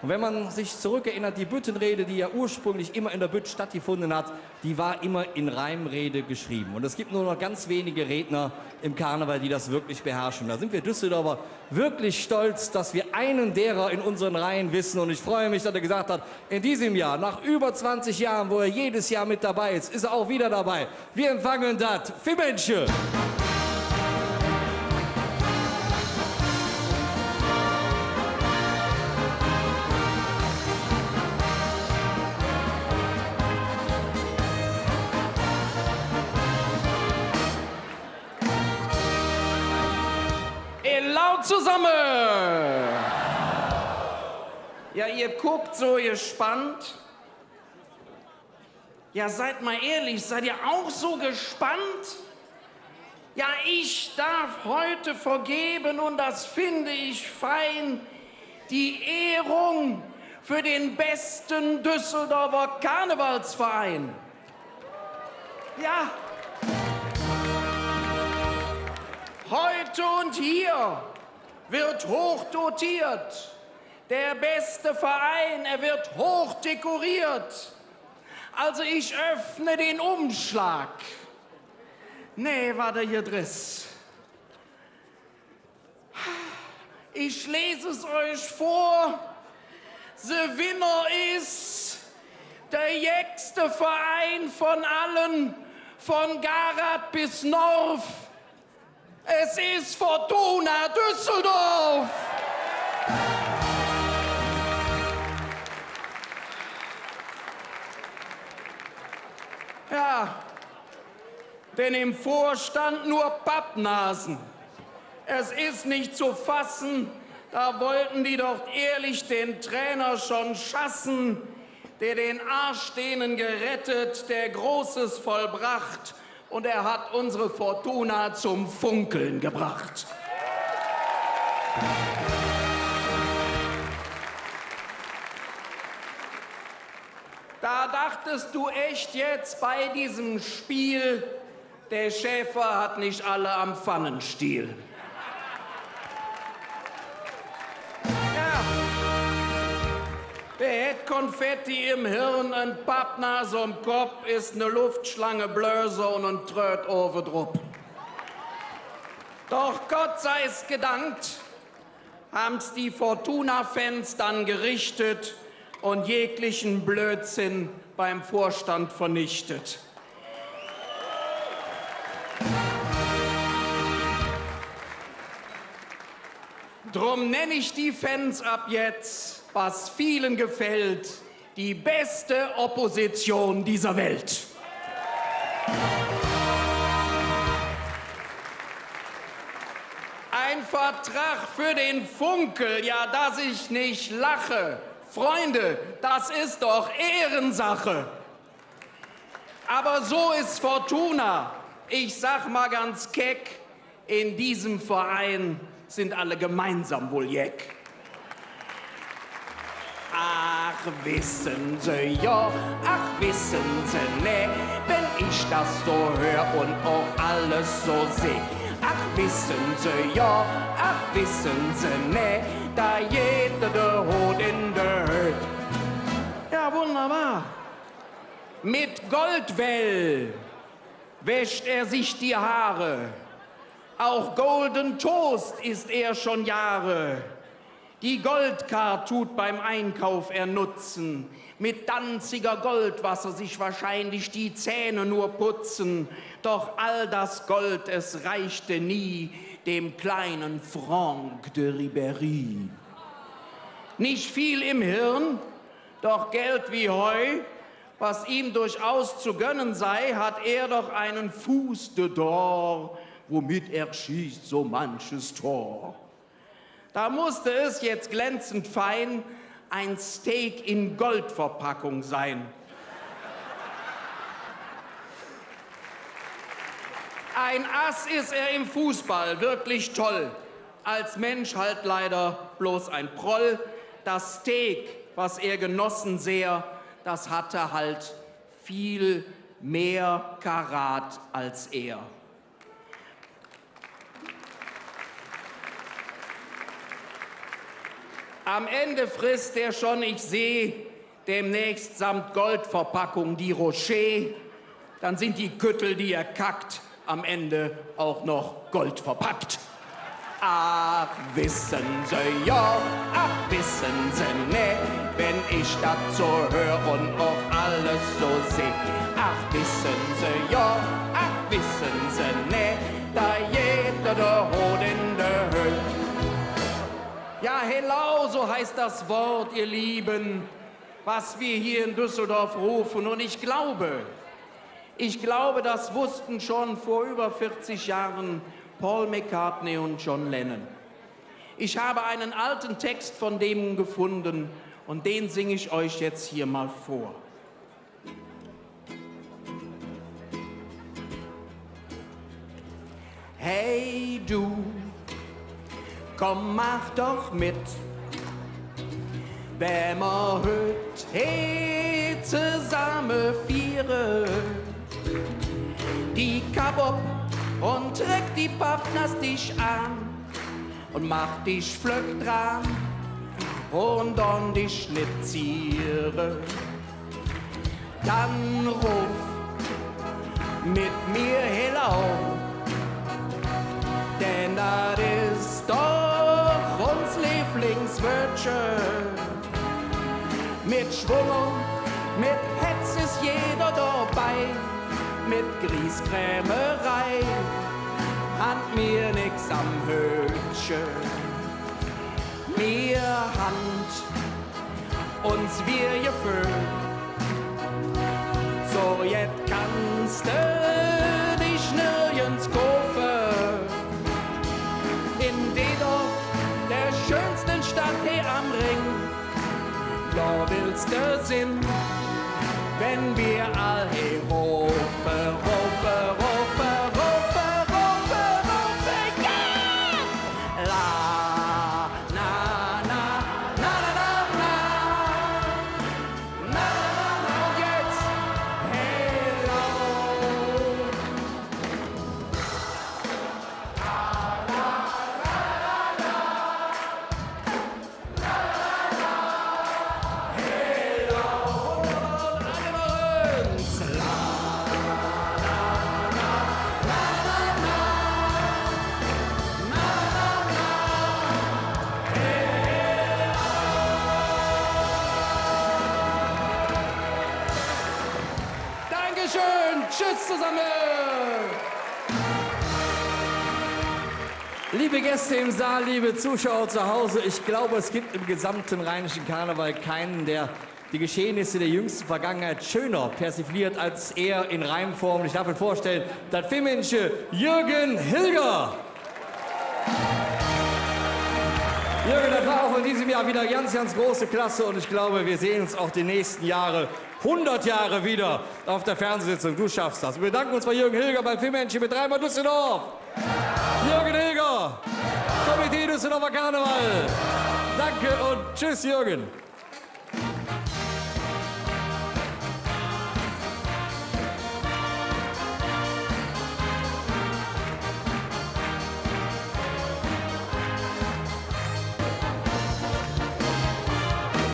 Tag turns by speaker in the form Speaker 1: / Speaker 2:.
Speaker 1: Und wenn man sich zurückerinnert, die Büttenrede, die ja ursprünglich immer in der Bütt stattgefunden hat, die war immer in Reimrede geschrieben. Und es gibt nur noch ganz wenige Redner im Karneval, die das wirklich beherrschen. Da sind wir Düsseldorfer wirklich stolz, dass wir einen derer in unseren Reihen wissen. Und ich freue mich, dass er gesagt hat, in diesem Jahr, nach über 20 Jahren, wo er jedes Jahr mit dabei ist, ist er auch wieder dabei. Wir empfangen das Fimenche.
Speaker 2: Laut zusammen! Ja, ihr guckt so gespannt. Ja, seid mal ehrlich, seid ihr auch so gespannt? Ja, ich darf heute vergeben, und das finde ich fein, die Ehrung für den besten Düsseldorfer Karnevalsverein. Ja. Heute und hier wird hoch dotiert. Der beste Verein, er wird hoch dekoriert. Also ich öffne den Umschlag. Nee, warte hier driss. Ich lese es euch vor. The winner ist der jäckste Verein von allen, von Garat bis Norf. Es ist Fortuna Düsseldorf! Ja, denn im Vorstand nur Pappnasen. Es ist nicht zu fassen, da wollten die doch ehrlich den Trainer schon schassen, der den Arsch denen gerettet, der Großes vollbracht. Und er hat unsere Fortuna zum Funkeln gebracht. Da dachtest du echt jetzt bei diesem Spiel, der Schäfer hat nicht alle am Pfannenstiel. Ja, der hätt Konfetti im Hirn, ein Pappnase am Kopf, ist ne Luftschlange Blöse und ein Tröd overdrupp. Doch Gott sei's gedankt, haben's die Fortuna-Fans dann gerichtet und jeglichen Blödsinn beim Vorstand vernichtet. Drum nenn ich die Fans ab jetzt, was vielen gefällt, die beste Opposition dieser Welt. Ein Vertrag für den Funkel, ja, dass ich nicht lache. Freunde, das ist doch Ehrensache. Aber so ist Fortuna. Ich sag mal ganz keck, in diesem Verein sind alle gemeinsam wohl jeck. Ach, wissen Sie ja, ach, wissen Sie ne, wenn ich das so hör und auch alles so seh. Ach, wissen Sie ja, ach, wissen Sie ne, da jeder der Hut in der Höhe. Ja, wunderbar. Mit Goldwell wäscht er sich die Haare. Auch Golden Toast isst er schon Jahre. Die Goldcard tut beim Einkauf er nutzen. Mit Danziger Goldwasser sich wahrscheinlich die Zähne nur putzen. Doch all das Gold, es reichte nie dem kleinen Franck de Ribéry. Nicht viel im Hirn, doch Geld wie Heu. Was ihm durchaus zu gönnen sei, hat er doch einen Fuß de d'Or, womit er schießt so manches Tor. Da musste es jetzt glänzend fein ein Steak in Goldverpackung sein. Ein Ass ist er im Fußball, wirklich toll. Als Mensch halt leider bloß ein Proll. Das Steak, was er genossen sehr, das hatte halt viel mehr Karat als er. Am Ende frisst er schon, ich seh, demnächst samt Goldverpackung die Rocher. Dann sind die Küttel, die er kackt, am Ende auch noch goldverpackt. Ach, wissen Sie ja, ach, wissen Sie ne, wenn ich das so hör und auch alles so seh. Ach, wissen Sie ja, ach, wissen Sie ne, da jeder der Hut in der Höhe. Ja, hello, so heißt das Wort, ihr Lieben, was wir hier in Düsseldorf rufen. Und ich glaube, das wussten schon vor über 40 Jahren Paul McCartney und John Lennon. Ich habe einen alten Text von dem gefunden und den singe ich euch jetzt hier mal vor. Hey du, komm, mach doch mit, wenn wir heute zusammen vieren. Die Kabob und treck die Partners dich an und mach dich flöck dran und dann dich schnitziere. Dann ruf mit mir hello, denn das ist doch uns Lieblingswörtchen. Mit Schwung und mit Hetz ist jeder dabei, mit Grieskrämerei hat mir nix am Hötchen. Mir Hand uns wir gefüllt, so jetzt kannst du dich nirgends kaufen. In der schönsten Stadt hier am Ring, da willst du sind, wenn wir all hier rufe, rufe, rufe, rufe, rufe, rufe, ja! La, na, na, na, na, na, na, na, na, und jetzt, hello! Dankeschön, tschüss zusammen!
Speaker 1: Liebe Gäste im Saal, liebe Zuschauer zu Hause, ich glaube, es gibt im gesamten Rheinischen Karneval keinen, der die Geschehnisse der jüngsten Vergangenheit schöner persifliert als er in Reimform. Ich darf Ihnen vorstellen, das Fimmensche Jürgen Hilger. Jürgen, das war auch in diesem Jahr wieder ganz, ganz große Klasse und ich glaube, wir sehen uns auch die nächsten Jahre, 100 Jahre wieder auf der Fernsehsitzung. Du schaffst das. Wir bedanken uns bei Jürgen Hilger beim Filmmännchen mit dreimal Düsseldorf. Jürgen Hilger, Komitee Düsseldorfer Karneval. Danke und tschüss, Jürgen.